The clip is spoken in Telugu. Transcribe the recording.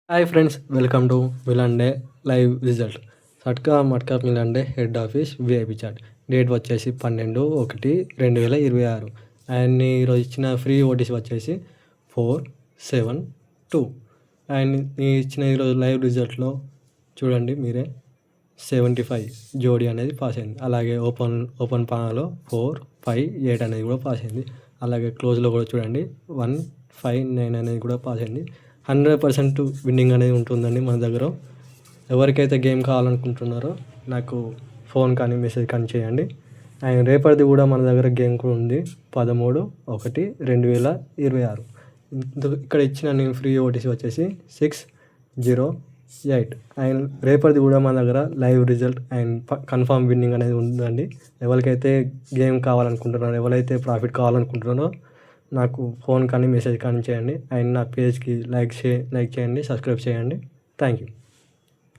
Hi friends, welcome to Milan day live result. Satka Matka Milan day head office VIP chat. Date వచ్చేసి 12/1/2026. అండ్ ఈరోజు ఇచ్చిన ఫ్రీ ఓటీసీ వచ్చేసి 472. అండ్ ఇచ్చిన ఈరోజు లైవ్ రిజల్ట్లో చూడండి మీరే 75 జోడీ అనేది పాస్ అయింది. అలాగే ఓపెన్ పానాలో 458 అనేది కూడా పాస్ అయింది. అలాగే క్లోజ్లో కూడా చూడండి 159 అనేది కూడా పాస్ అయింది. 100% విన్నింగ్ అనేది ఉంటుందండి మన దగ్గర. ఎవరికైతే గేమ్ కావాలనుకుంటున్నారో నాకు ఫోన్ కానీ మెసేజ్ కానీ చేయండి. అండ్ రేపటిది కూడా మన దగ్గర గేమ్ కూడా ఉంది, 13/1/2026. ఇక్కడ ఇచ్చిన నేను ఫ్రీ ఓటీసీ వచ్చేసి 608. అండ్ రేపటిది కూడా మన దగ్గర live result and confirm winnowing అనేది ఉందండి. ఎవరికైతే గేమ్ కావాలనుకుంటున్నారో, ఎవరైతే ప్రాఫిట్ కావాలనుకుంటున్నారో నాకు ఫోన్ కానీ మెసేజ్ కానీ చేయండి. అండ్ నా పేజ్కి లైక్ చేయండి, సబ్స్క్రైబ్ చేయండి. Thank you.